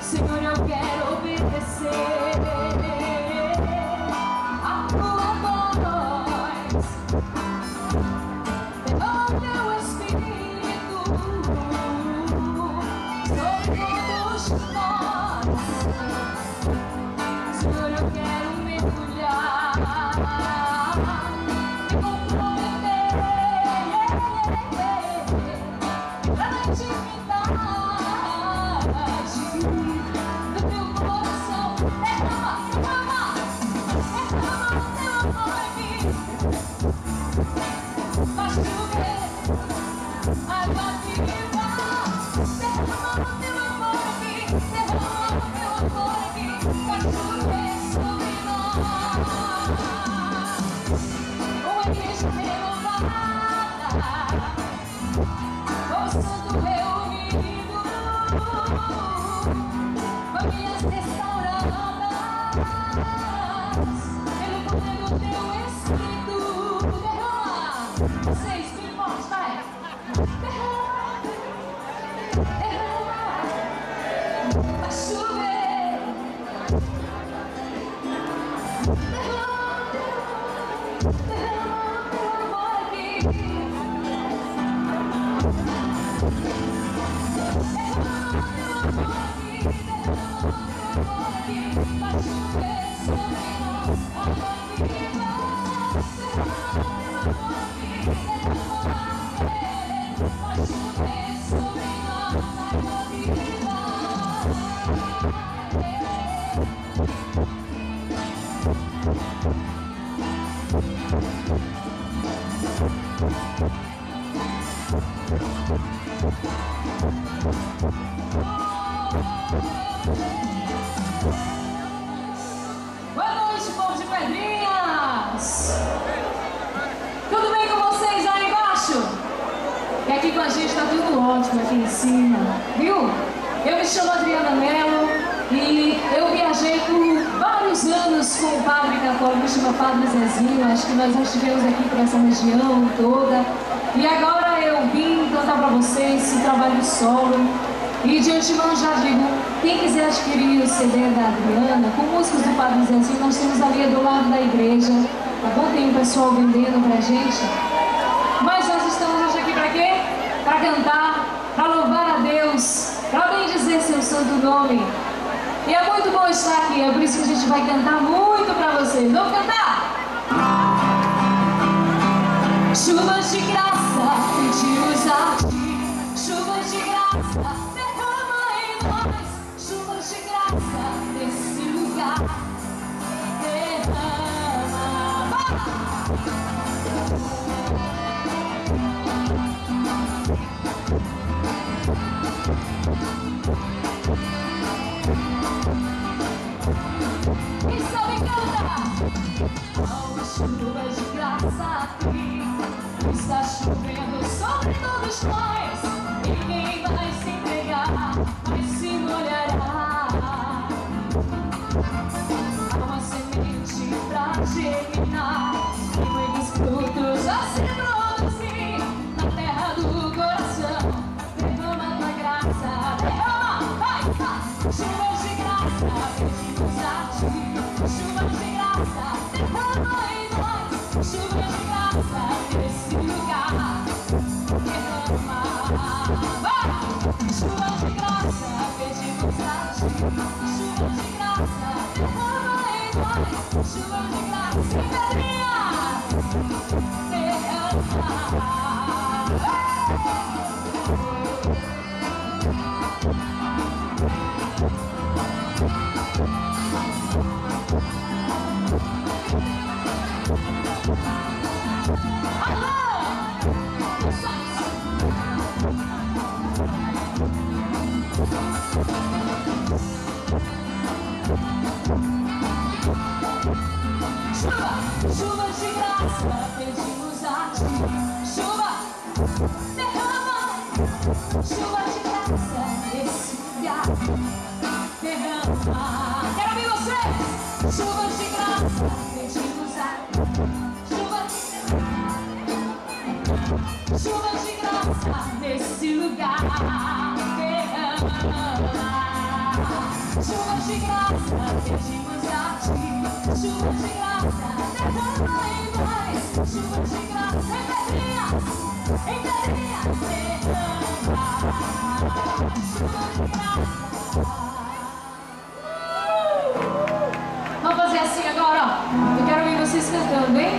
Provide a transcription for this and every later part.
Senhor, eu quero obedecer a tua voz. Derrama o teu Espírito sobre todos nós. Senhor, eu quero mergulhar, me comprometer pra na intimidade do teu coração. Derrama teu amor em mim. Faz chover água viva. Derrama teu amor em mim. Derrama teu amor em mim. Faz chover sobre nós. Uma igreja renovada, o santo reunido, famílias restauradas pelo poder do teu Espírito. Derrama, vocês, bem forte, vai. Derrama, vai chover. Derrama teu amor aqui. Boa noite, povo de Pedrinhas! Tudo bem com vocês aí embaixo? E aqui com a gente tá tudo ótimo aqui em cima, viu? Eu me chamo Adriana Mello e eu viajei por vários anos com o padre católico que chama Padre Zezinho. Acho que nós já estivemos aqui por essa região toda. E agora eu vim cantar para vocês esse trabalho solo. E de antemão já digo, quem quiser adquirir o CD da Adriana, com músicas do Padre Zezinho, nós temos ali do lado da igreja, tá bom? Tem um pessoal vendendo pra gente. Mas nós estamos hoje aqui pra quê? Pra cantar, pra louvar a Deus, pra bendizer seu santo nome. E é muito bom estar aqui, é por isso que a gente vai cantar muito pra vocês. Vamos cantar? Chuvas de graça, pedimos a ti, chuvas de graça. Chuvas de graça nesse lugar, derrama. Quem sabe cantar? Oh, chuvas de graça aqui, está chovendo sobre todos nós. Ninguém vai se entregar, mas se molhará. Há uma semente pra germinar e muitos frutos a se produzir na terra do coração. Derrama tua graça, derrama, vai, vai. Chuvas de graça, pedimos a ti. Chuvas de graça, derrama em nós. Chuvas de graça nesse lugar, derrama, vai. Chuvas de graça, pedimos a ti. Chuvas de graça, derrama em nós. Chuvas de graça, Pedrinha, chuvas de graça, pedimos a ti. Chuva, derrama. Chuva de graça, esse lugar, derrama. Quero ouvir vocês. Chuvas de graça, pedimos a ti. Chuva chuva de graça nesse lugar. Chuva de graça, pedimos a ti. Chuva de graça, derrama em nós. Chuva de graça, em pedrinhas, derrama. Chuva de graça. Vamos fazer assim agora, ó. Eu quero ouvir vocês cantando, hein?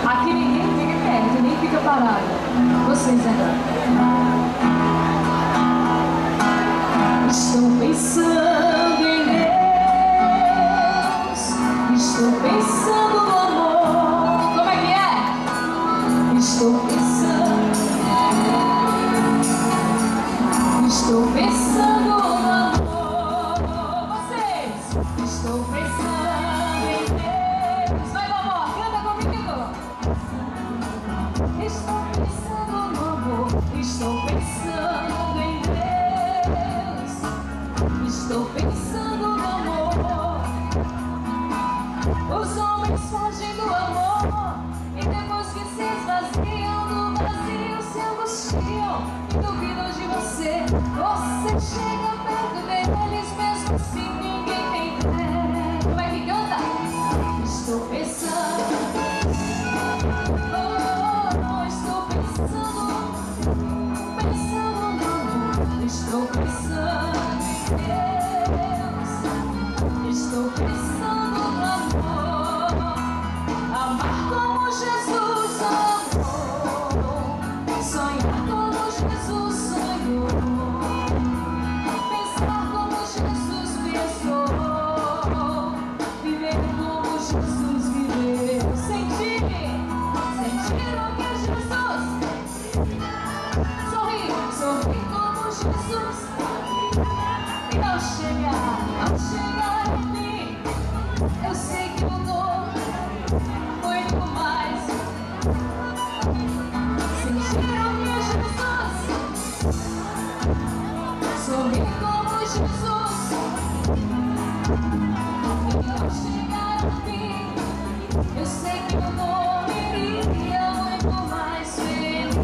Aqui ninguém fica quieto, nem fica parado. Vocês agora. Estou pensando em Deus. Estou pensando no amor. Como é que é? Estou pensando em Deus. Estou pensando no amor. Vocês. Estou pensando em Deus. Vai, vovó, canta comigo. Estou pensando no amor. Estou pensando em Deus. Estou pensando no amor. Os homens fogem do amor e depois que se esvaziam do vazio se angustiam e duvidam de você. Você chega perto deles mesmo assim ninguém tem fé. Como é que canta? Estou pensando. Estou pensando no amor. Estou pensando em Deus. Estou pensando no amor. Amar como Jesus amou. Sonhar como Jesus sonhou. Pensar como Jesus pensou. Viver como Jesus viveu. Sentir o que é Jesus. Sorrir como Jesus. E ao chegar em mim, eu sei que eu dou muito mais. Sentir o que é Jesus. Sorrir como Jesus. E ao chegar em mim, eu sei que eu morreria muito mais feliz.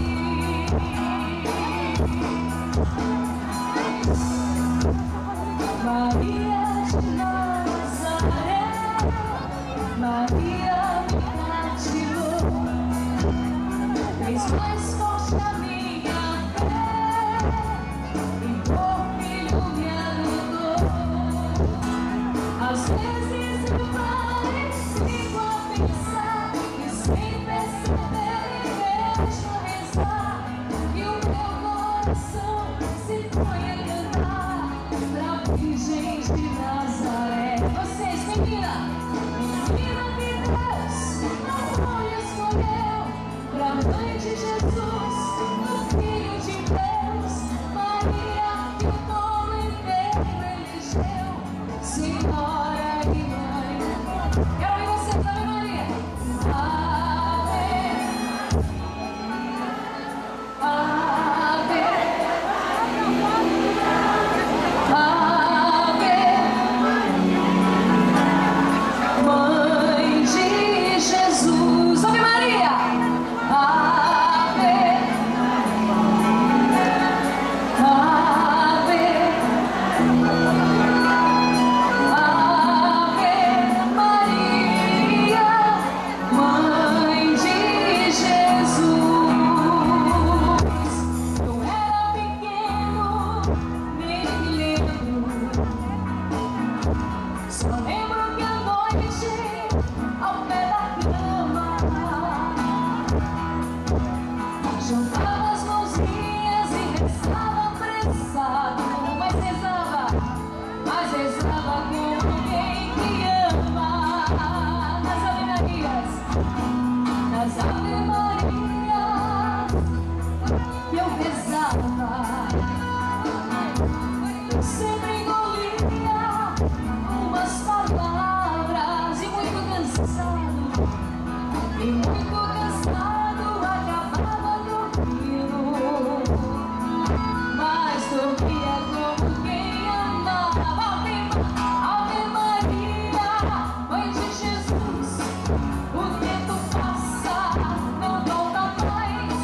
Maria de Nazaré, Maria me cativou, fez mais forte a minha fé, e por filho me adotou. Às vezes eu paro e fico a pensar, e sem perceber deixo rezar, e o meu coração se põe a cantar pra Virgem de Nazaré. Vocês, menina que Deus não escolheu pra mãe de Jesus, o Filho de Deus, Maria, que o povo inteiro elegeu, Senhora e Mãe. Quero ouvir você também, Maria. Ave, Ave, Ave, Mãe de Jesus. Ave Maria. Ave, Ave, Ave Maria, Mãe de Jesus. Eu era pequeno, nem me lembro. Só lembro que à noite, ao pé da cama, juntava as mãozinhas e rezava apressado. Mas rezava com alguém que ama. Nas Ave Marias, que eu rezava, eu sempre engolia umas palavras e muito cansado, acabava dormindo, mas dormia como quem amava. Ave Maria, Mãe de Jesus, o tempo passa, não volta mais.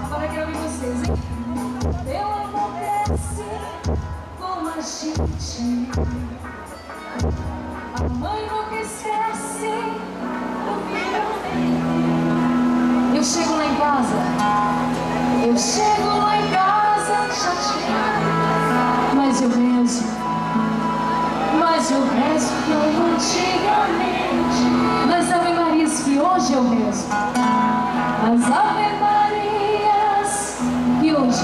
Agora eu quero ouvir vocês, hein? Meu amor cresce com a gente. A mãe nunca esquece o filho. Eu chego lá em casa, chateada, mas eu rezo como antigamente. Nas Ave Marias que hoje eu rezo, as Ave Marias que hoje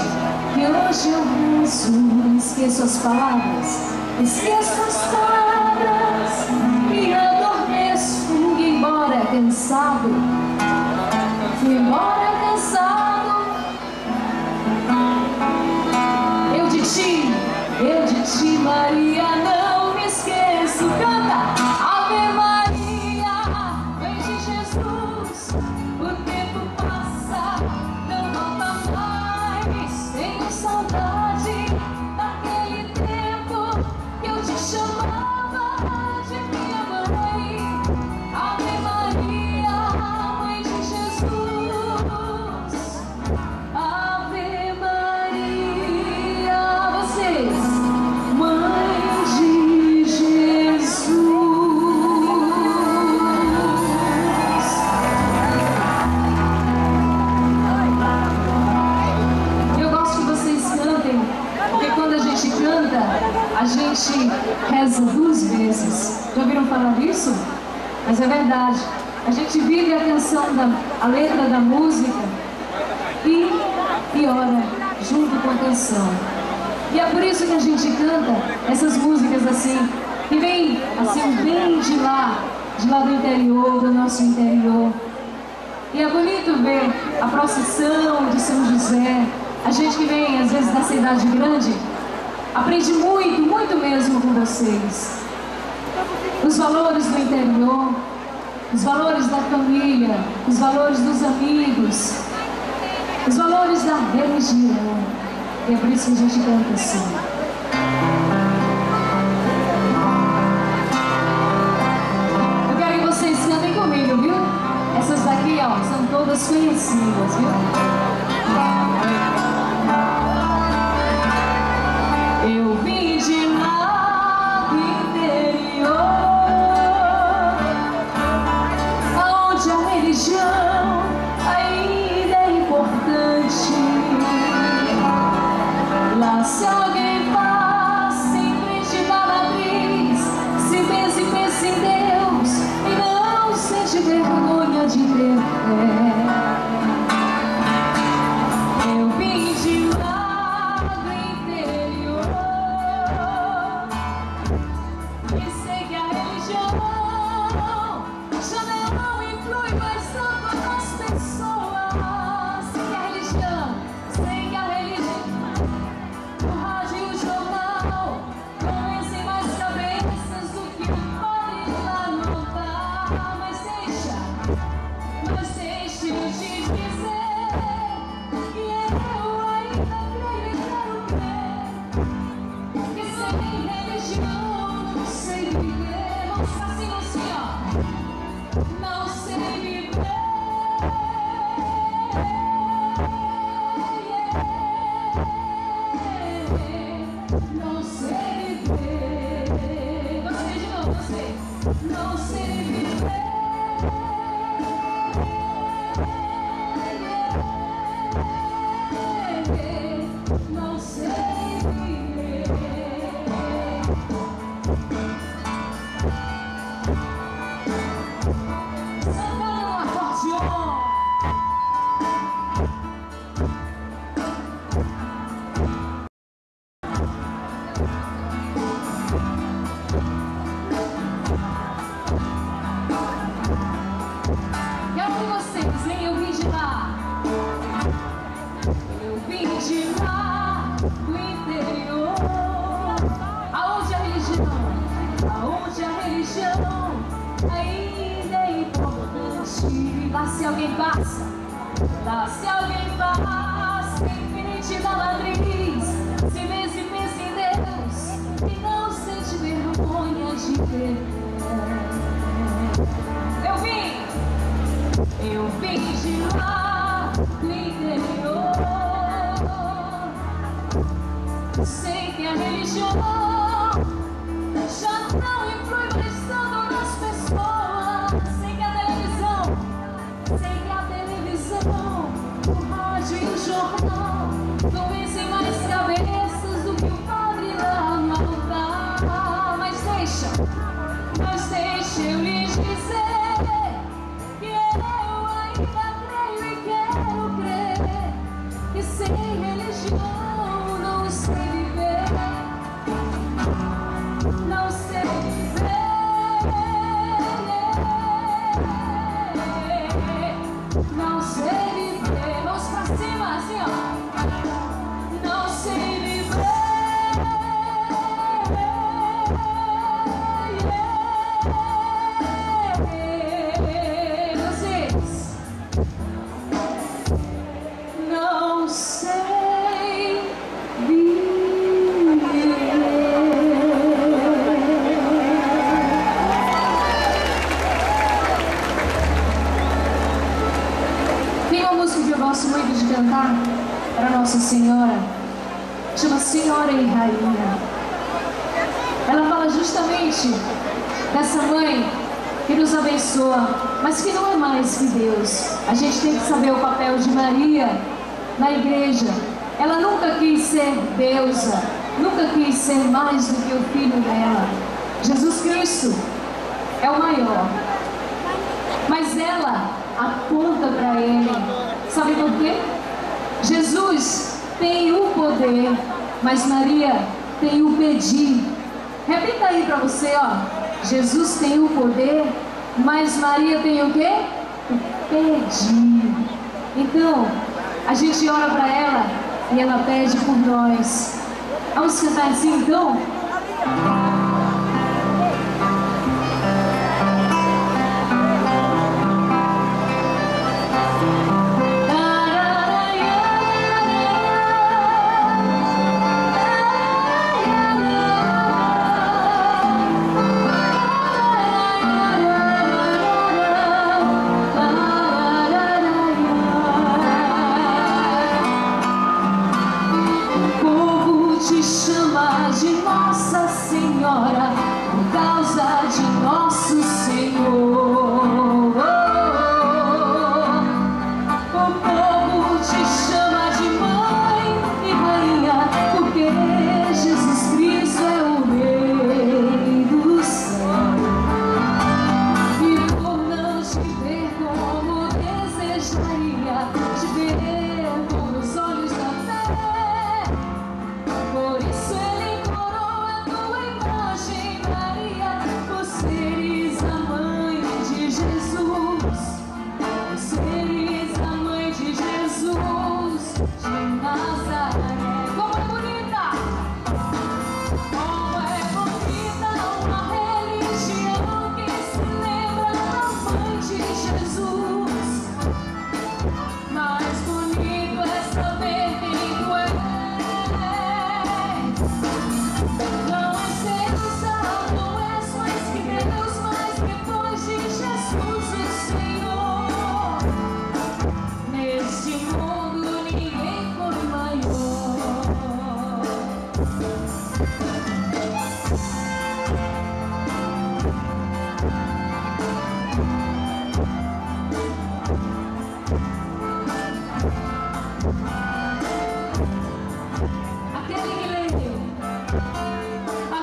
eu rezo. Esqueço as palavras, e adormeço, embora cansado, eu de ti, Maria, não me esqueço. Canta! Ave Maria, vem de Jesus, o tempo passa, não volta mais. Tenho saudade daquele tempo que eu te chamava de minha mãe. Ave Maria, mãe de Jesus. Ave Maria, vocês. A gente reza 2 vezes. Já ouviram falar disso? Mas é verdade. A gente vive a canção, a letra da música e ora junto com a canção. E é por isso que a gente canta essas músicas assim, que vem assim bem de lá do interior, do nosso interior. E é bonito ver a procissão de São José. A gente que vem às vezes da cidade grande aprende muito, muito mesmo com vocês. Os valores do interior, os valores da família, os valores dos amigos, os valores da religião. E é por isso que a gente canta assim. Eu quero que vocês cantem comigo, viu? Essas daqui, ó, são todas conhecidas, viu? Eu vim de lá do interior, onde a religião ainda é importante. Lá se alguém passa em frente da matriz, se pensa e pensa em Deus e não sente vergonha de ter fé. Sei que a religião já não influi mais tanto nas pessoas. Sei que a televisão, o rádio e o jornal não vencem mais cabeças do que o padre lá no altar. Mas deixa eu lhes dizer que eu ainda creio e quero crer que sem religião não sei viver, não sei viver, não sei viver. Vamos pra cima, assim, ó. Não sei viver, vocês. Não sei viver. Tem uma música que eu gosto muito de cantar para Nossa Senhora, chama Senhora e Rainha. Ela fala justamente dessa mãe que nos abençoa, mas que não é mais que Deus. A gente tem que saber o papel de Maria na igreja. Ela nunca quis ser deusa, nunca quis ser mais do que o filho dela. Jesus Cristo é o maior, mas ela aponta para ele. Sabe por quê? Jesus tem o poder, mas Maria tem o pedir. Repita aí para você, ó. Jesus tem o poder, mas Maria tem o quê? O pedir. Então, a gente ora para ela e ela pede por nós. Vamos cantar assim, então? Te chama de Nossa Senhora por causa de nosso Senhor. O povo te chama de mãe e rainha porque Jesus Cristo é o Rei do céu. E por não te ver como desejaria, te ver com os olhos da fé. Por isso ele coroa tua imagem, Maria, por seres a mãe de Jesus, por seres a mãe de Jesus de Nazaré. Como é bonita! Como é bonita uma religião que se lembra da mãe de Jesus. Mais bonito é saber quem tu és. Não és Deus, não és mais que Deus, mas depois de Jesus o Senhor. Neste mundo ninguém foi maior.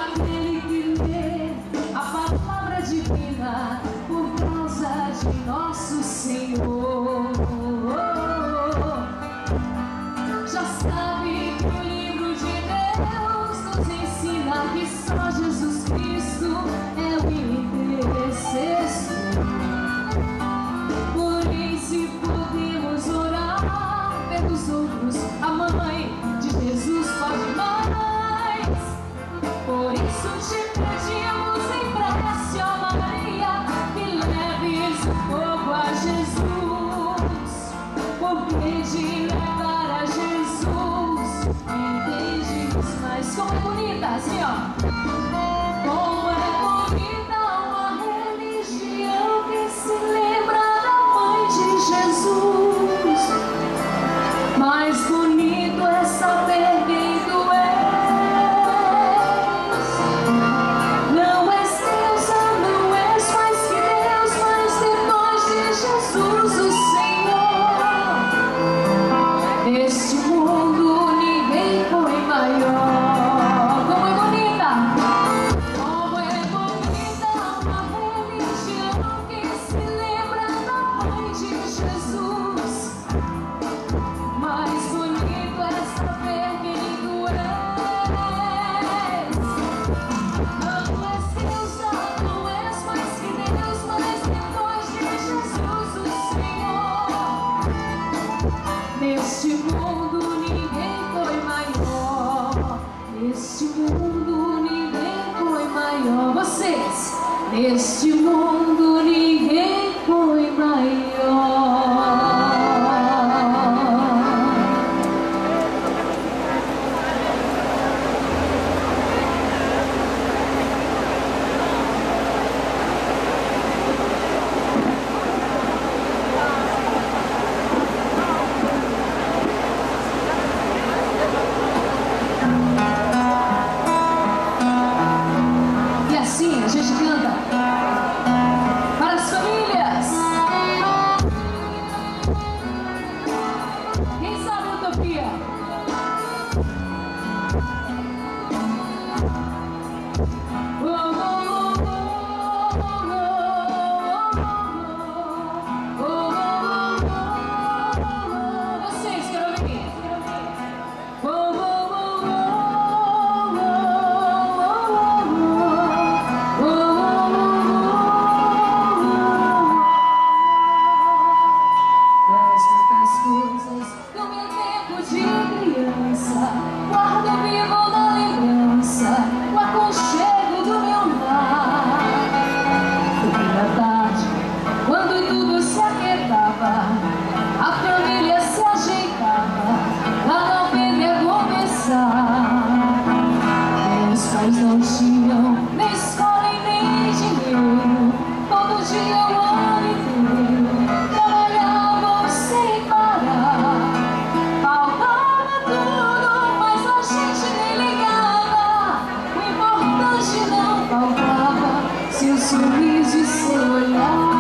Aquele que lê a palavra divina por causa de nosso Senhor, já sabe que o livro de Deus nos ensina que só Jesus Cristo é o intercessor. Por isso podemos orar pelos outros, a mãe de Jesus pode mais. Por isso te pedimos em prece, ó Maria, que leves um pouco a Jesus, porque de levar a Jesus entendemos mais. Como é bonita, assim, ó. Como é bonita uma religião que se lembra da mãe de Jesus. Mais bonito é saber quem tu és. Neste mundo ninguém foi maior. E assim a gente canta para as famílias. Quem sabe a utopia? Vocês, quero ouvir. Das muitas coisas do meu tempo de criança, guardo vivo na lembrança o aconchego do meu lar. No fim da tarde, quando tudo se aquietava, a família se ajeitava pra novena começar. Meus pais não tinham nem escola e nem dinheiro, todo dia o ano inteiro trabalhavam sem parar. Faltava tudo, mas a gente nem ligava. O importante não faltava, seu sorriso e seu olhar.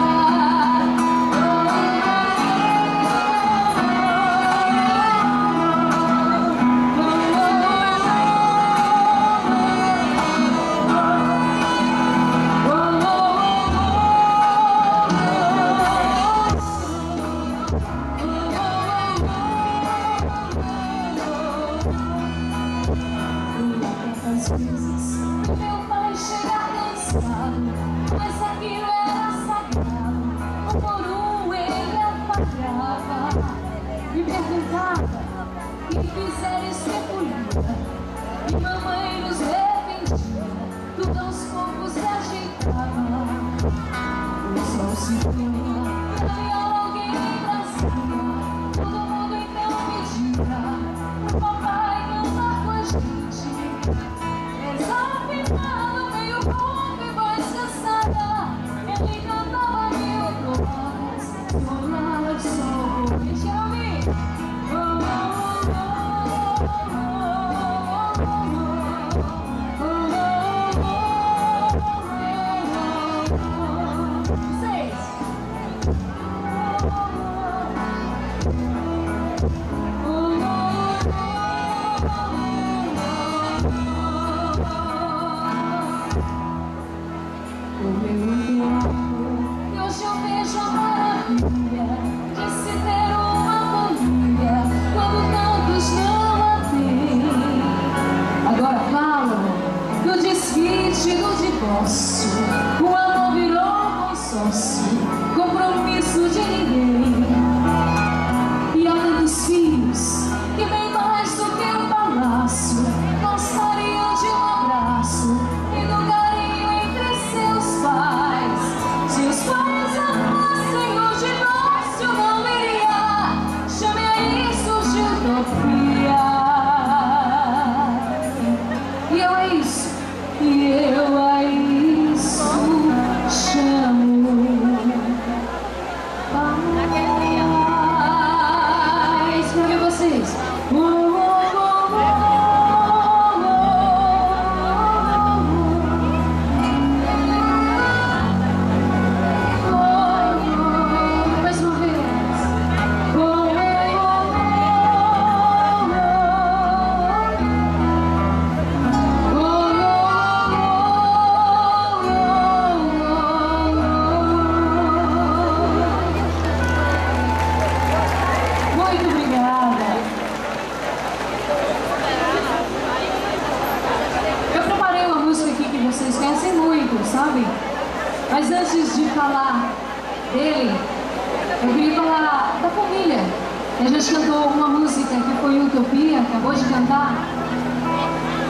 Às vezes, meu pai chega cansado, mas aquilo era sagrado. Um por um ele apagava e perguntava: quem fizer isso é polícia. E mamãe nos repentia, tudo aos poucos se ajeitava. O sol se punha, na viola alguém trazia. Todo mundo então pedia pro papai cantar com a gente. Desafinado, meio rouco e voz cansada, ele cantava mil glórias, olhava de sol. Deixa eu ouvir. O meu tempo, e hoje eu vejo a maravilha de se ter uma família quando tantos não a têm. Agora falam do desquite, do divórcio, o amor virou consórcio, compromisso de ninguém. E há tantos filhos que bem mais do que um palácio gostariam de um abraço e do carinho entre seus pais. Se os pais amassem o divórcio, não iria. Chame a isso de utopia. E eu a isso, chamo paz. Pra ver vocês. Mais uma vez. Muito obrigada. Eu preparei uma música aqui que vocês conhecem muito, sabe? Mas antes de falar dele, eu queria falar da família. E a gente cantou uma música que foi Utopia, acabou de cantar.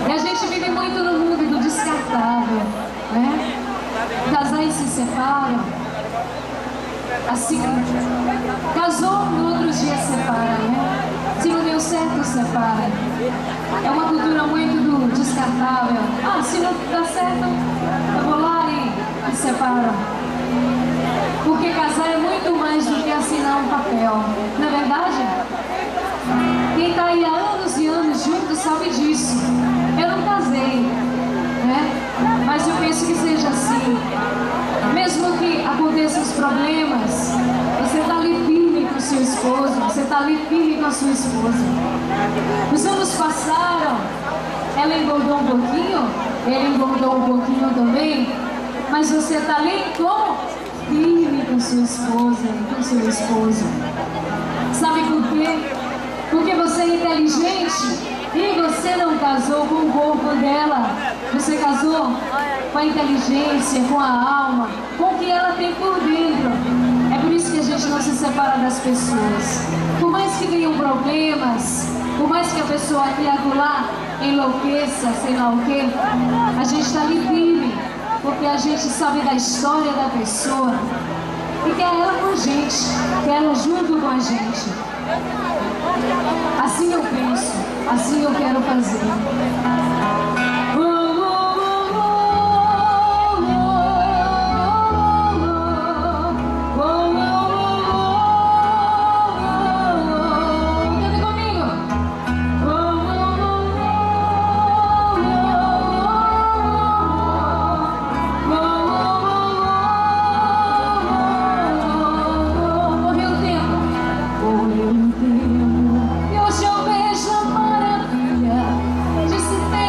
E a gente vive muito no mundo do descartável, né? Casar casais se separam, assim, casou, no outro dia separa, né? Se não deu certo, separa. É uma cultura muito descartável. Ah, se não dá certo, eu vou lá e separo. Porque casar é muito mais do que assinar um papel, não é verdade? Quem está aí há anos e anos junto sabe disso. Eu não casei, né? Mas eu penso que seja assim. Mesmo que aconteçam os problemas, você está ali firme com o seu esposo, você está ali firme com a sua esposa. Os anos passaram, ela engordou um pouquinho, ele engordou um pouquinho também, mas você está ali como? Firme com sua esposa e com seu esposo. Sabe por quê? Porque você é inteligente e você não casou com o corpo dela. Você casou com a inteligência, com a alma, com o que ela tem por dentro. É por isso que a gente não se separa das pessoas. Por mais que venham problemas, por mais que a pessoa aqui e acolá enlouqueça, sei lá o quê, a gente está ali firme, porque a gente sabe da história da pessoa e quer ela com a gente, quer ela junto com a gente. Assim eu penso, assim eu quero fazer. E hoje eu vejo a maravilha de se ter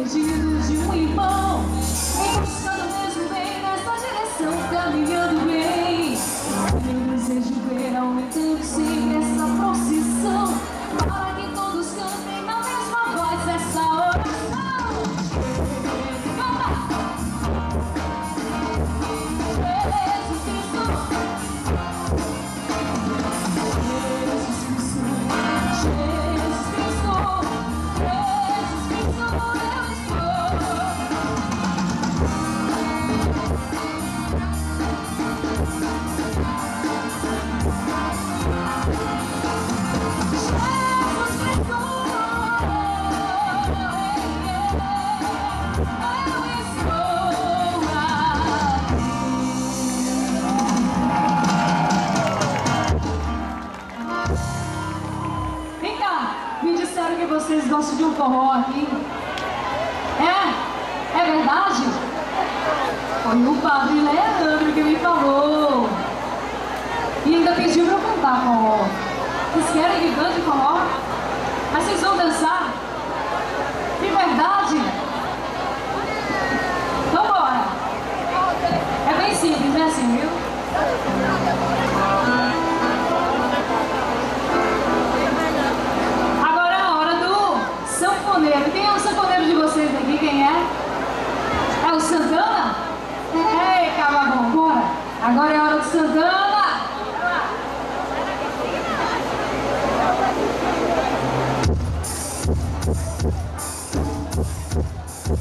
perdido de um irmão, buscando mesmo bem nessa direção, caminhando bem. Eu desejo ver aumentando sempre essa procissão, para que todos cantem na mesma voz essa oração. Vocês gostam de um forró aqui? É verdade? Foi o Padre Leandro que me falou. E ainda pediu pra eu cantar forró. Vocês querem que cante forró? Mas vocês vão dançar? De verdade? Então bora. É bem simples, é assim, viu? Quem é o sanfoneiro de vocês aqui? Quem é? É o Santana? Ei, Cavagão, bora! Agora é a hora do Santana!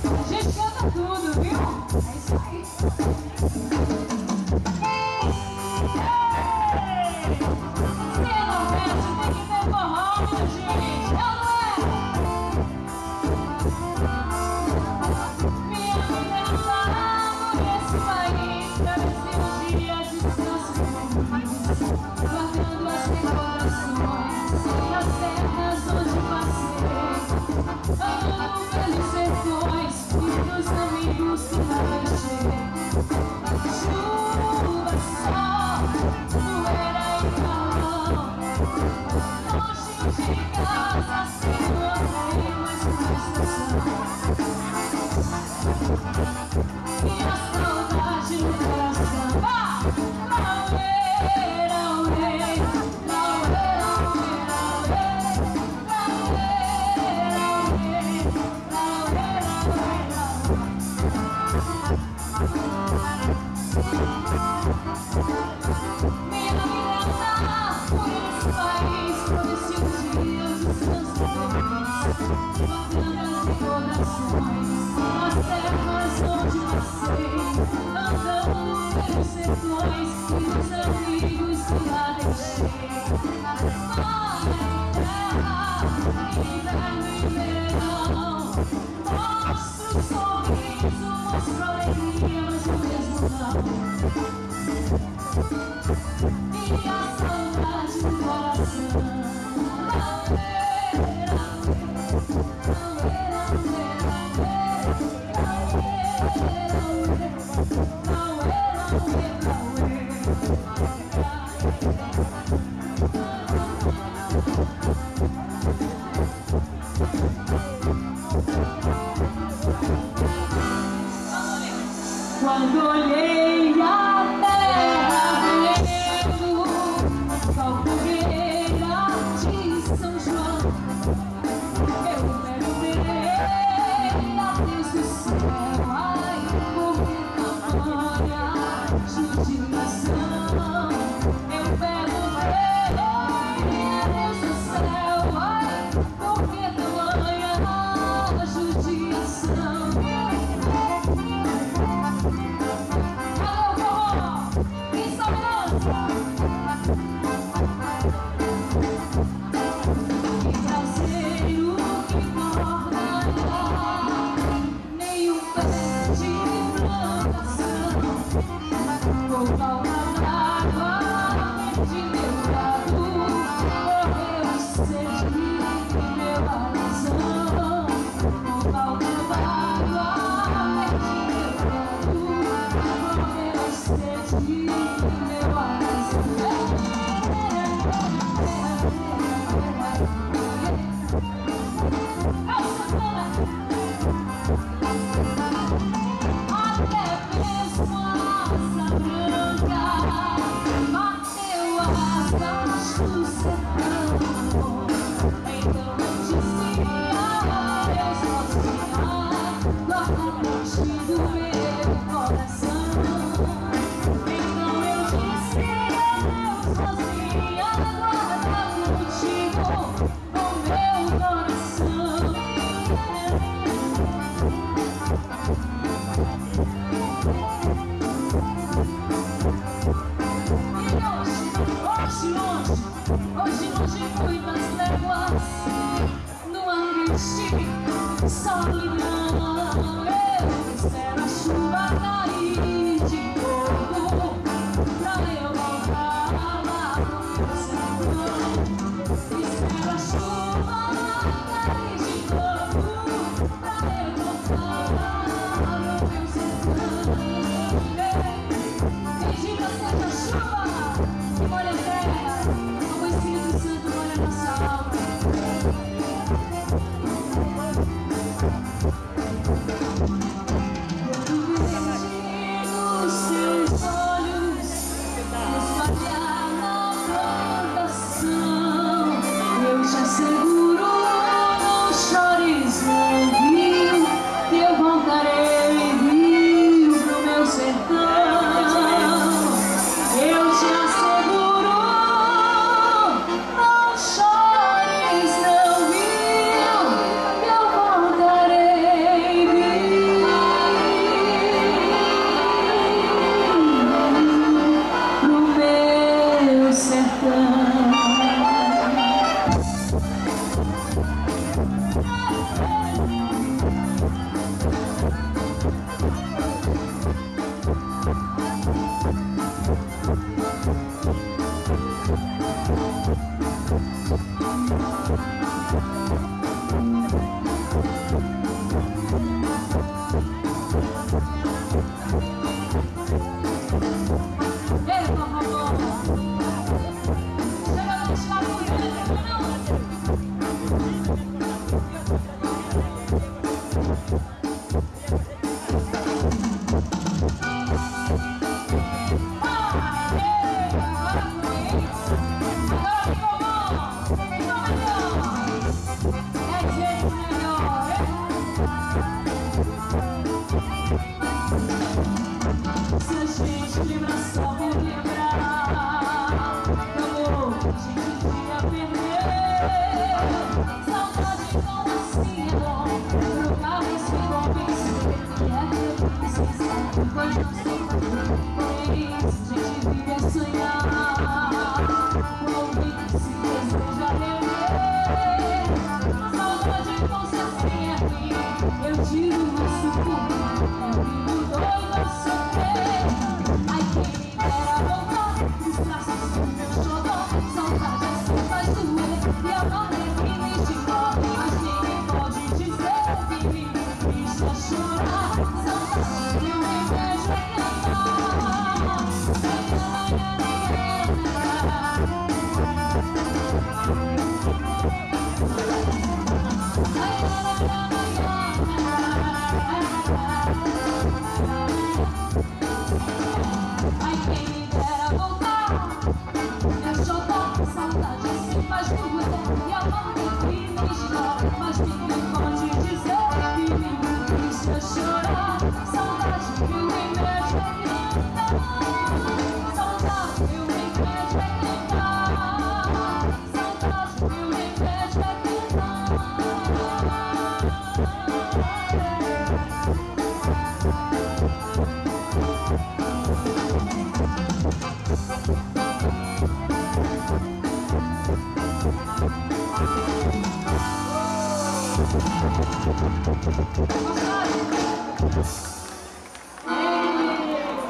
A gente canta tudo, viu? É isso aí! Quem não mexe tem que ter forró, minha gente! Guardando as recordações das terras onde passei, andando pelos sertões e dos amigos que não deixei. Chuva, sol, poeira e calor, longe de casa, sem rodeio, mas com estação. E a saudade no coração. As terras onde passei, andando pelos sertões e dos amigos que lá deixei. Mar e terra, inverno e verão, mostra o sorriso, mostra a alegria, mas o mesmo não. E a saudade do coração. Quando olhei a terra vendo, qual fogueira de São João,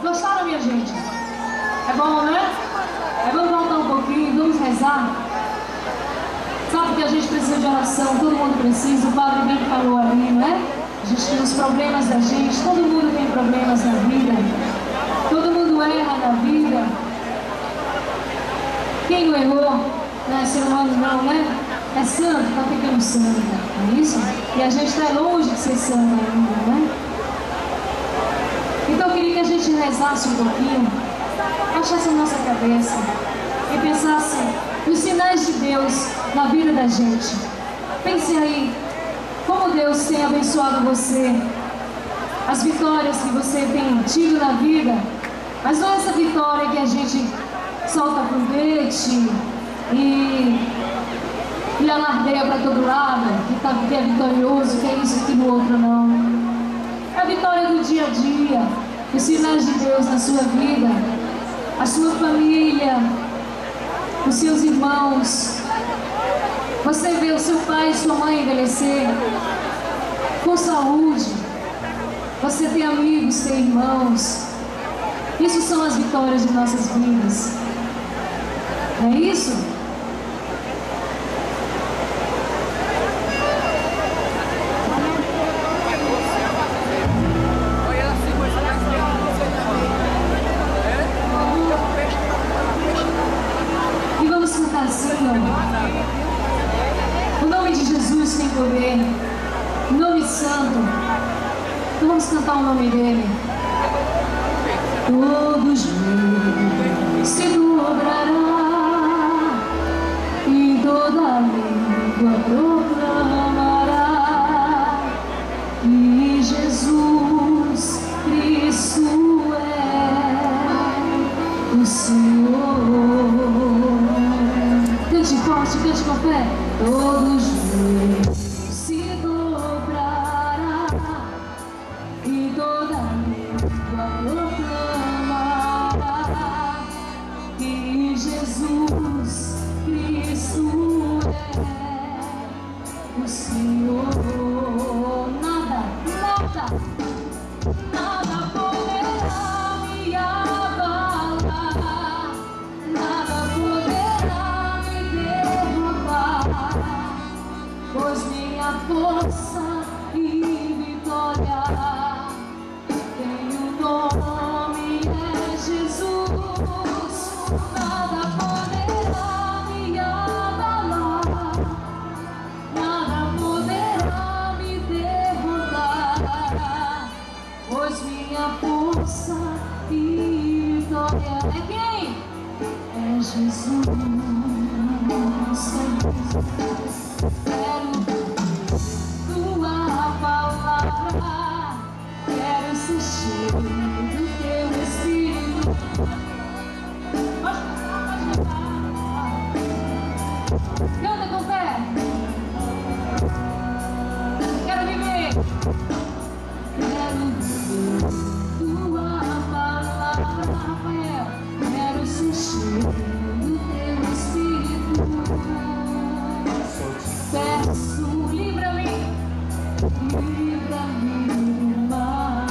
Gostaram, minha gente? É bom, né? É bom voltar um pouquinho, vamos rezar. Sabe que a gente precisa de oração, todo mundo precisa, o Padre bem falou ali, não é? A gente tem os problemas da gente, todo mundo tem problemas na vida, todo mundo erra na vida. Quem não errou, não é ser humano não, né? É santo, está ficando santo, não é isso? E a gente está longe de ser santo ainda, né? Então eu queria que a gente rezasse um pouquinho, baixasse a nossa cabeça e pensasse nos Deus na vida da gente. Pense aí, como Deus tem abençoado você, as vitórias que você tem tido na vida, mas não é essa vitória que a gente solta foguete e alardeia para todo lado, que é vitorioso, que é isso, que no outro não. É a vitória do dia a dia, os sinais de Deus na sua vida, a sua família, os seus irmãos. Você vê o seu pai e sua mãe envelhecer com saúde. Você tem amigos, tem irmãos. Isso são as vitórias de nossas vidas. Não é isso? E vamos cantar assim, ó. O nome de Jesus tem poder. O nome santo. Então vamos cantar o nome dele. Todo joelho se dobrará e toda língua proclamará que Jesus Cristo é o Senhor. Cante forte, cante com fé. Todo joelho se dobrará e toda língua proclamará que Jesus Cristo é o Senhor. Nada, nada, nada poderá me abalar, nada poderá me derrubar, pois minha força e vitória tem o nome é Jesus. Nada poderá me abalar, nada poderá me derrubar, pois minha força e vitória é quem? É Jesus. Quero tua palavra, quero ser cheio do teu Espírito. Canta com fé. Quero viver. Quero viver tua palavra, Rafael. Quero ser cheio do teu Espírito. Peço, livra-me do mal.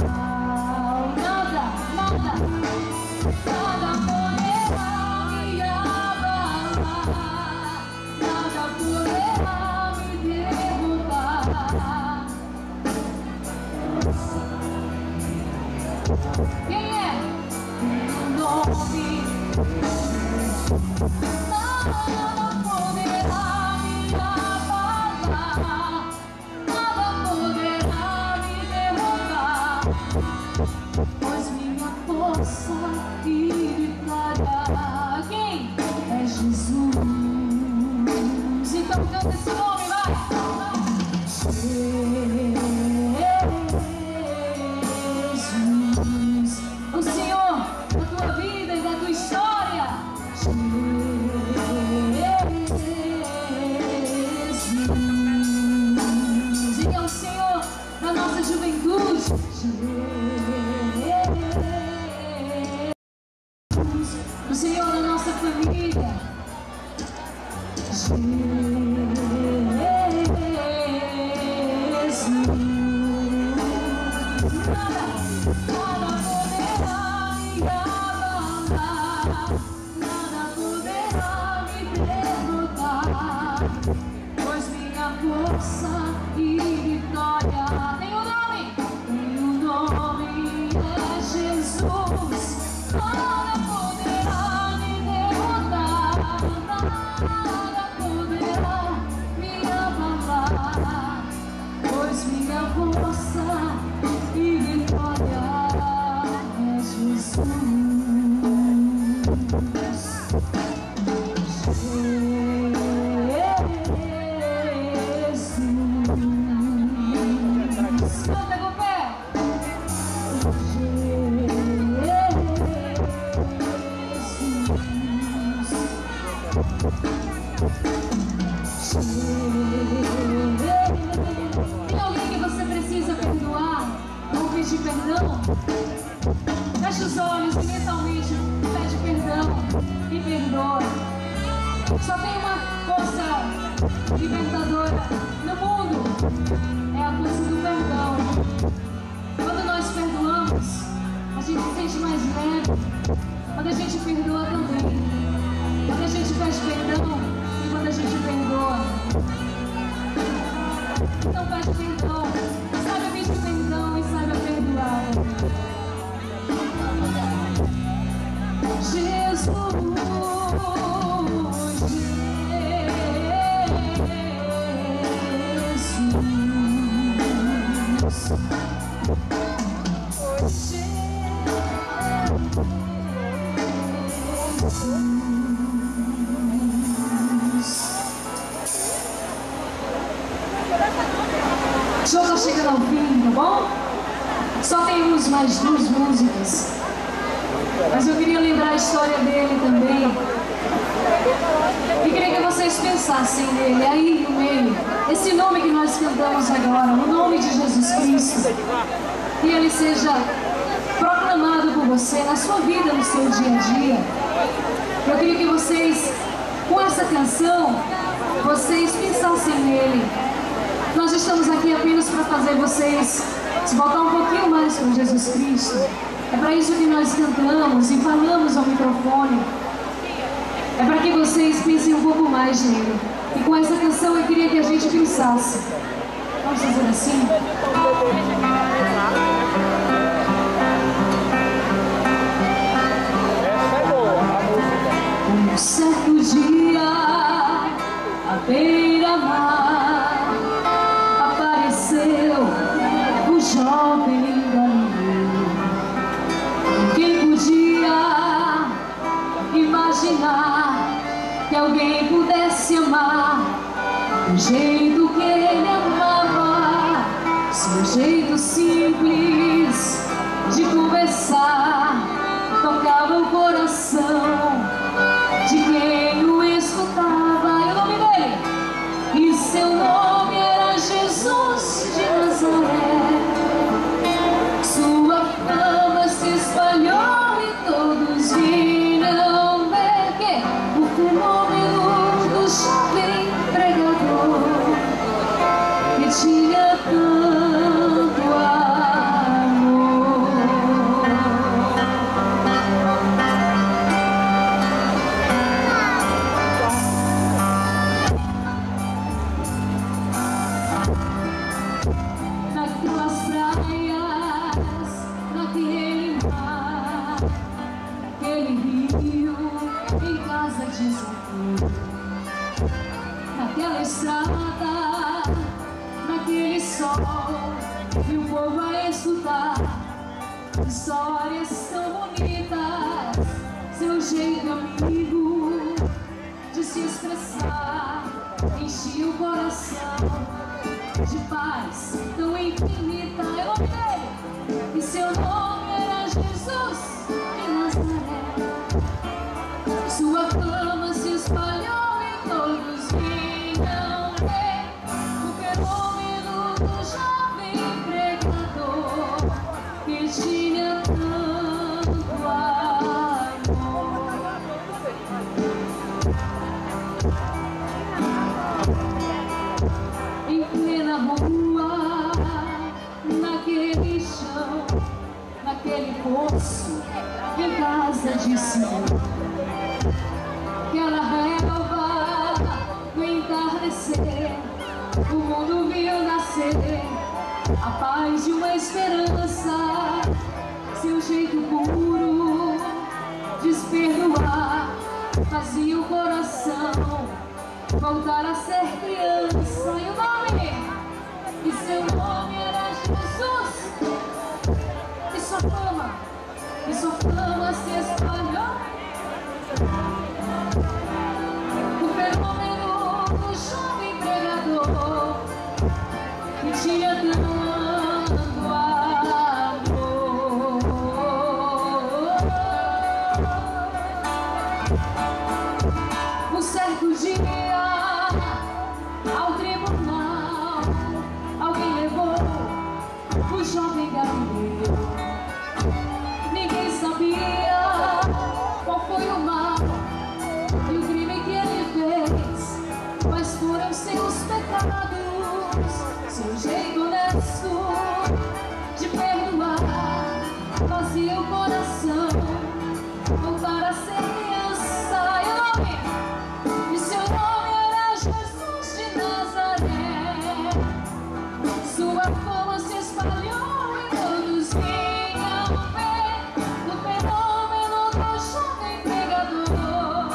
Nada, nada, nada poderá me abalar, nada poderá me derrubar. Quem é? O nome. Nada poderá me abalar, nada poderá me derrubar, pois minha força e vitória, quem? É Jesus. Então canta esse nome, vai! Jesus, o Senhor da tua vida e da tua história. Jesus, e é o Senhor da nossa juventude. O Senhor da nossa família. Nada poderá me derrotar, pois minha força e vitória tem o nome é Jesus. Nada poderá me derrotar, nada poderá me abalar, pois minha força e vitória é Jesus. Tem alguém que você precisa perdoar ou pedir perdão? Feche os olhos e mentalmente pede perdão e perdoa. Só tem uma força libertadora no mundo, é a força do perdão. Quando nós perdoamos, a gente se sente mais leve. Quando a gente perdoa também. Quando a gente pede perdão e quando a gente perdoa. Então pede perdão. Saiba pedir perdão e saiba perdoar. Jesus. O show está chegando ao fim, tá bom? Só temos mais 2 músicas. Mas eu queria lembrar a história dele também. E queria que vocês pensassem nele, aí no meio. Esse nome que nós cantamos agora, o nome de Jesus Cristo. Que ele seja proclamado por você na sua vida, no seu dia a dia. Eu queria que vocês, com essa canção, vocês pensassem nele. Nós estamos aqui apenas para fazer vocês se voltar um pouquinho mais para Jesus Cristo. É para isso que nós cantamos e falamos ao microfone. É para que vocês pensem um pouco mais nele. E com essa canção eu queria que a gente pensasse. Vamos fazer assim? Um certo dia, à beira-mar, apareceu o jovem Galileu. Quem podia imaginar que alguém pudesse amar do jeito que ele amava, seu jeito simples de conversar tocava o coração de quem o escutava. E o nome dele? E seu nome era Jesus de Nazaré. Sua fama se espalhou e todos viram ver que o fenômeno do jovem pregador que tinha tanto amor. Naquelas praias, naquele mar, naquele rio, em casa de isopor, naquela estrada, naquele sol, e o povo a escutar histórias tão bonitas, seu jeito amigo de se expressar enchia o coração de paz tão infinita. É o nome dele, e seu nome era Jesus de Nazaré. Sua fama se espalhou e todos vinham ver o fenômeno do jovem pregador que tinha tanto amor. Em plena rua, naquele chão, naquele poço, em casa de Simão, aquela relva no entardecer, o mundo viu nascer a paz de uma esperança, seu jeito puro de perdoar fazia o coração voltar a ser criança. E o nome? E seu nome era Jesus. E sua fama se espalhou. O fenômeno do jovem pregador que tinha tanto amor. O dia ao tribunal, alguém levou o jovem Galileu. Ninguém sabia qual foi o mal e o crime que ele fez, mas foram seus pecados, seu jeito honesto de perdoar, fazia o coração voltar a ser criança. E seu nome era Jesus de Nazaré. Sua fama se espalhou e todos vinham ver o fenômeno do jovem pregador,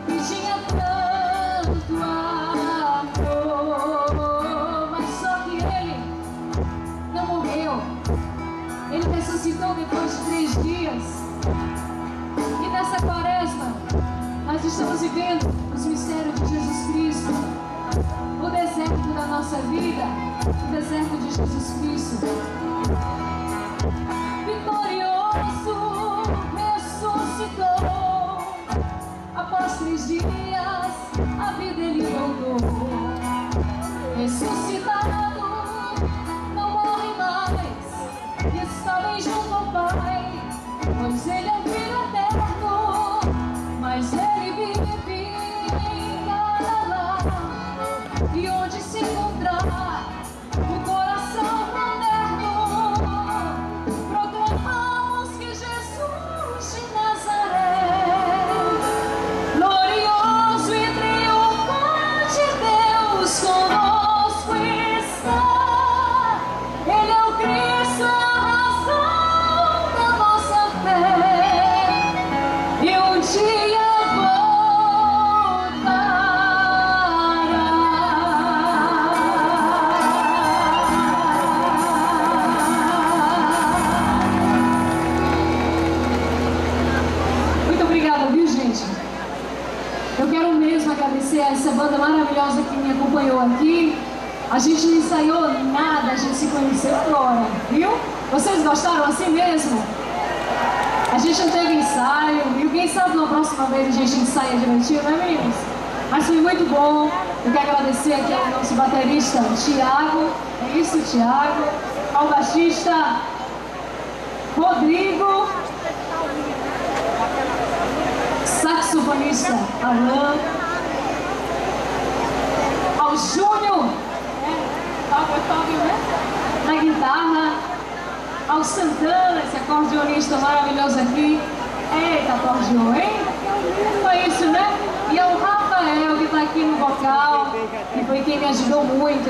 que tinha tanto amor. Mas só que ele não morreu. Ele ressuscitou depois de 3 dias. E nessa quaresma, nós estamos vivendo os mistérios de Jesus Cristo. O deserto da nossa vida, o deserto de Jesus Cristo. Vitorioso, ressuscitou. Após 3 dias, a vida ele voltou. Ressuscitado, não morre mais, e está bem junto ao Pai, pois ele é o Filho eterno, mas ele vive lá. E onde se encontrar o coração moderno, proclamamos que Jesus de Nazaré, glorioso e triunfante Deus conosco está. Ele é o Cristo, a razão da nossa fé, e um dia agradecer a essa banda maravilhosa que me acompanhou aqui. A gente não ensaiou nada, a gente se conheceu agora, viu? Vocês gostaram assim mesmo? A gente não teve ensaio, viu? Quem sabe na próxima vez a gente ensaia direitinho, né, meninos? Mas foi muito bom. Eu quero agradecer aqui ao nosso baterista, Tiago. É isso, Tiago. Ao baixista, Rodrigo. Saxofonista, Alan. Ao Júnior, né? Na guitarra. Ao Santana, esse acordeonista maravilhoso aqui. Eita, acordeon, hein? Foi isso, né? E ao Rafael, que está aqui no vocal, que foi quem me ajudou muito.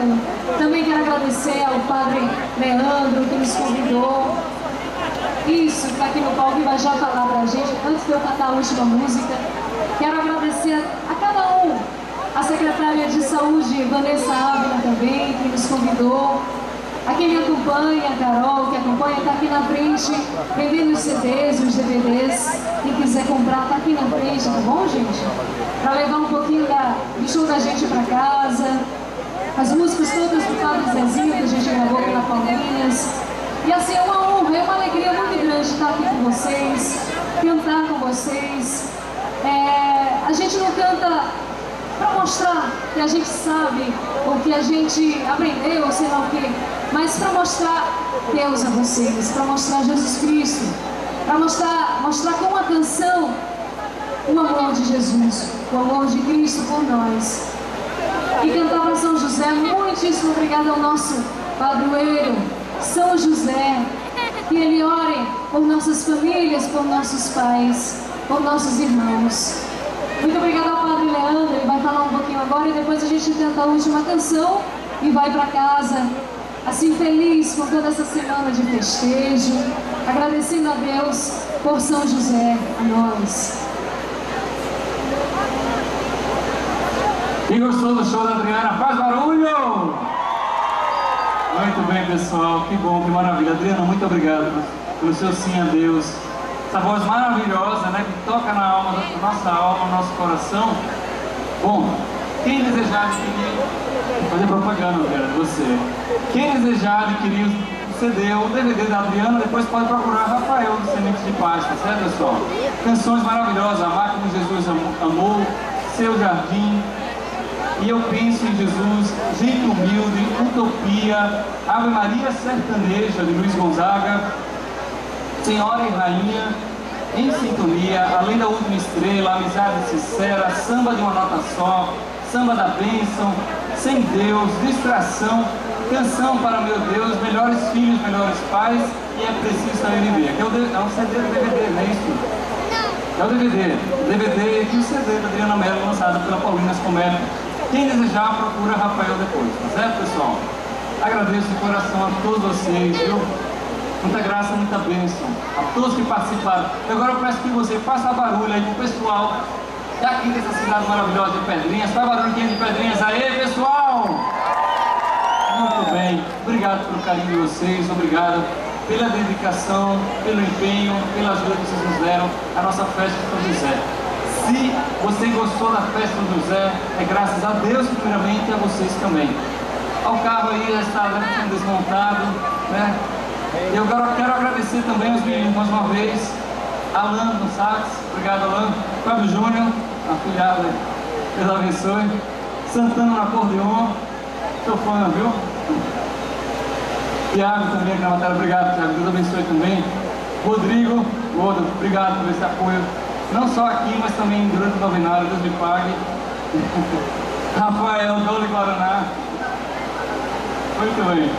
Também quero agradecer ao Padre Leandro, que nos convidou. Isso, que está aqui no palco e vai já falar pra gente, antes de eu cantar a última música. Quero agradecer a cada um, a secretária de saúde, Vanessa Ávila também, que nos convidou. A quem me acompanha, a Carol, que acompanha, está aqui na frente, vendendo os CDs, os DVDs. Quem quiser comprar, está aqui na frente, tá bom, gente? Para levar um pouquinho do show da gente para casa. As músicas todas do Padre Zezinho, que a gente gravou pela Paulinhas. E assim, é uma honra, é uma alegria muito grande estar aqui com vocês, cantar com vocês. A gente não canta para mostrar que a gente sabe, ou que a gente aprendeu, ou sei lá o quê, mas para mostrar Deus a vocês, para mostrar Jesus Cristo, para mostrar com uma canção o amor de Jesus, o amor de Cristo por nós. E cantar para São José, muitíssimo obrigado ao nosso padroeiro, São José, que ele ore por nossas famílias, por nossos pais, por nossos irmãos. Muito obrigada ao Padre Leandro, ele vai falar um pouquinho agora e depois a gente canta a última canção e vai para casa, assim feliz com toda essa semana de festejo, agradecendo a Deus por São José, a nós. Quem gostou do show da Adriana, faz barulho! Muito bem, pessoal, que bom, que maravilha. Adriana, muito obrigado pelo seu sim a Deus. Essa voz maravilhosa, né, que toca na alma, na nossa alma, no nosso coração. Bom, quem desejar adquirir, vou fazer propaganda, cara, de você. Quem desejar adquirir o CD ou o DVD da Adriana, depois pode procurar Rafael do Sementes de Paz, tá certo, pessoal? Canções maravilhosas, Amar como Jesus amou, Seu Jardim. E eu penso em Jesus, Gente Humilde, Utopia, Ave Maria Sertaneja, de Luiz Gonzaga, Senhora e Rainha, Em Sintonia, Além da Última Estrela, Amizade Sincera, Samba de uma Nota Só, Samba da Bênção, Sem Deus, Distração, Canção para Meu Deus, Melhores Filhos, Melhores Pais e É Preciso Saber Viver. Aqui é um CD do DVD, não é isso? É o DVD. O DVD e o CD da Adriana Mello, lançado pela Paulinas Comédia. Quem desejar, procura Rafael depois, tá certo, pessoal? Agradeço de coração a todos vocês, viu? Muita graça, muita bênção. A todos que participaram. E agora eu peço que você faça barulho aí pro pessoal daqui dessa cidade maravilhosa de Pedrinhas. Faz barulho aqui de Pedrinhas. Aê, pessoal! Muito bem. Obrigado pelo carinho de vocês. Obrigado pela dedicação, pelo empenho, pela ajuda que vocês nos deram à nossa festa de São José. Se você gostou da festa de São José, é graças a Deus, primeiramente, e a vocês também. Ao carro aí já está sendo desmontado, né? Eu quero agradecer também aos meninos mais uma vez. Alan no sax, obrigado Alan. Fábio Júnior, afilhado, Deus abençoe. Santana no acordeon, sou fã, viu? Tiago também aqui na matéria, obrigado Tiago, Deus abençoe também. Rodrigo, obrigado por esse apoio. Não só aqui, mas também durante o novenário, Deus me pague. Rafael, Dole Guaraná. Muito bem.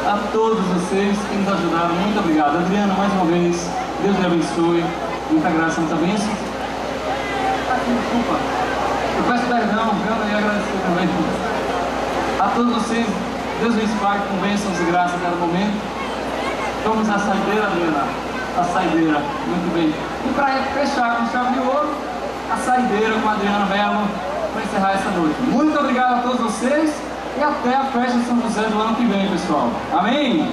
A todos vocês que nos ajudaram, muito obrigado. Adriana, mais uma vez, Deus lhe abençoe. Muita graça, muita bênção. Desculpa. Eu peço perdão, eu ia agradecer também. A todos vocês, Deus lhes pague com bênçãos e graça a cada momento. Vamos à saideira, Adriana. A saideira, muito bem. E para fechar com chave de ouro, a saideira com a Adriana Mello, para encerrar essa noite. Muito obrigado a todos vocês e até a festa de São José do ano que vem, pessoal. Amém?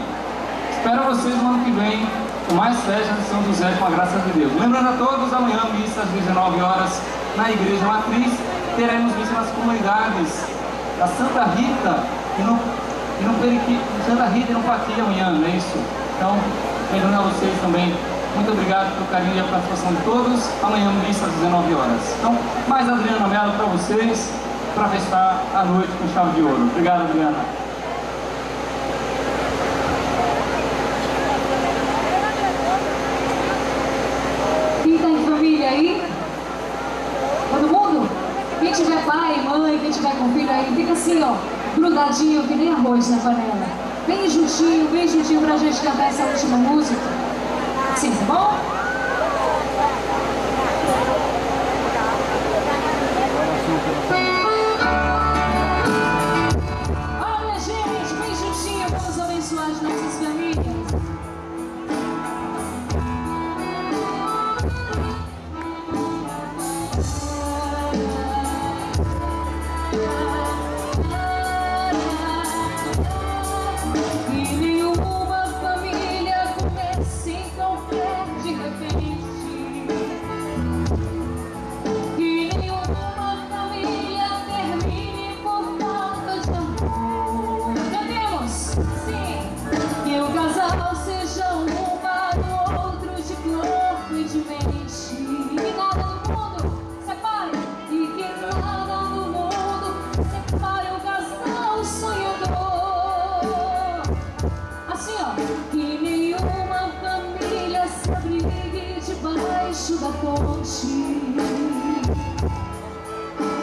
Espero vocês no ano que vem com mais festas de São José, com a graça de Deus. Lembrando a todos, amanhã, missa às 19 horas, na Igreja Matriz, teremos missa nas comunidades da Santa Rita e no Periquito, Santa Rita e no Paqui amanhã, não é isso? Então, lembrando a vocês também, muito obrigado pelo carinho e a participação de todos. Amanhã, missa às 19 horas. Então, mais Adriana Mello para vocês, para festar a noite com chave de ouro. Obrigado, Adriana. Quem está em família aí? Todo mundo? Quem tiver pai, mãe, quem tiver com filho aí, fica assim, ó, grudadinho que nem arroz na panela. Bem juntinho pra gente cantar essa última música. Sim, tá bom? Olha, gente, bem juntinho, vamos abençoar as nossas famílias. Da ponte,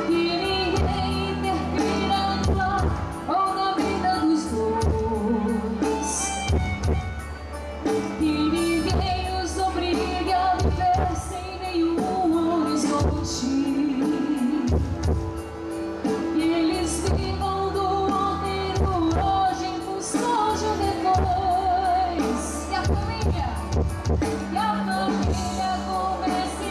que ninguém interfira no lar ou na vida dos dois, que ninguém os obrigue a viver sem nenhum horizonte, que eles vivam do ontem no hoje em função de um depois. E a família comece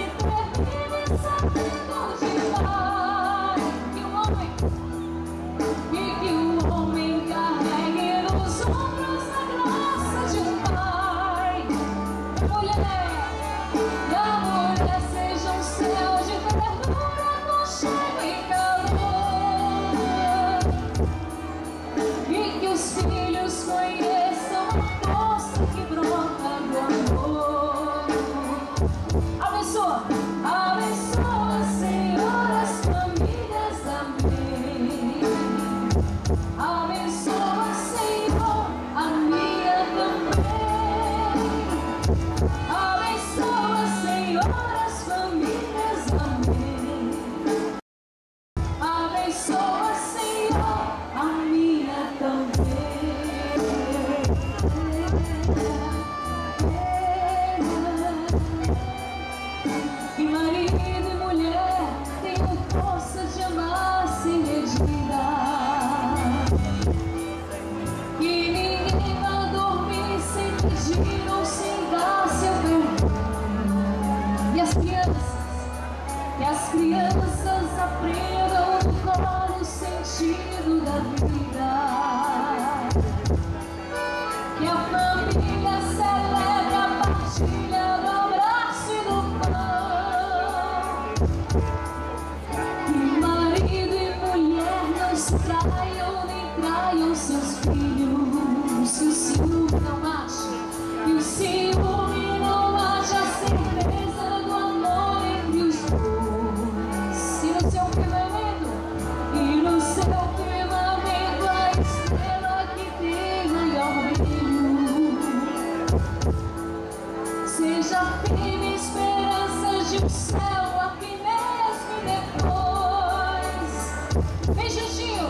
Vem juntinho.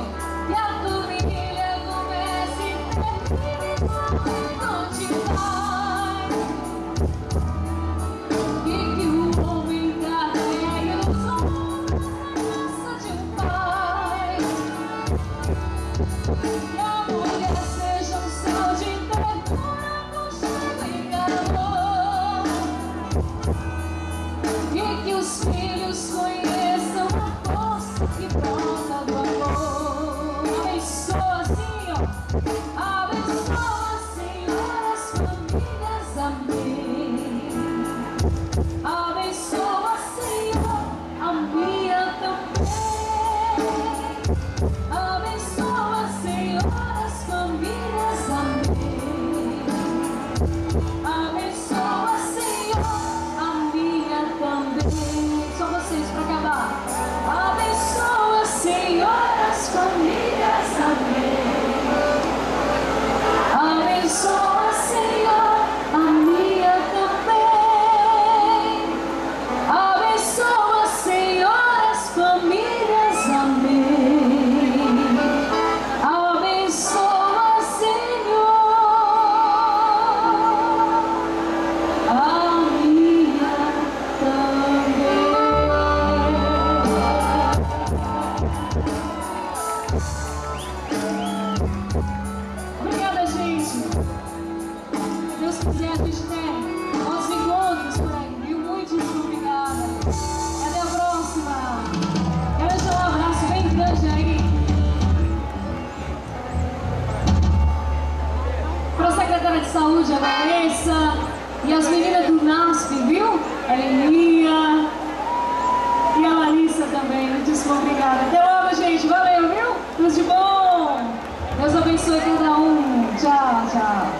E a família começa e termina onde vai. E que o homem carregue os ombros na de um pai. E a mulher seja um céu de ternura, aconchego e calor. E que os filhos conheçam a força que brota do amor. Abençoa, Senhor. Abençoa, Senhor, as famílias. Amém. Abençoa, Senhor, a minha também. Abençoa, Senhor, as famílias. Amém. Abençoa, Senhor, a minha também. Só vocês para acabar. Abençoa, Senhor, as famílias. Amém. Abençoa, Senhor, a minha também. Abençoa, Senhor, as famílias. Amém. Abençoa, Senhor, a minha também. Obrigada, gente. Se Deus quiser, a gente tem nossos encontros por aí, viu? Muitíssimo obrigada. Até a próxima. Quero deixar um abraço bem grande aí para a secretária de saúde, a Vanessa, e as meninas do NASP, viu? A Heleninha e a Larissa também. Muitíssimo obrigada. Até logo, gente. Valeu, viu? Tudo de bom. Deus abençoe cada um. Tchau, tchau.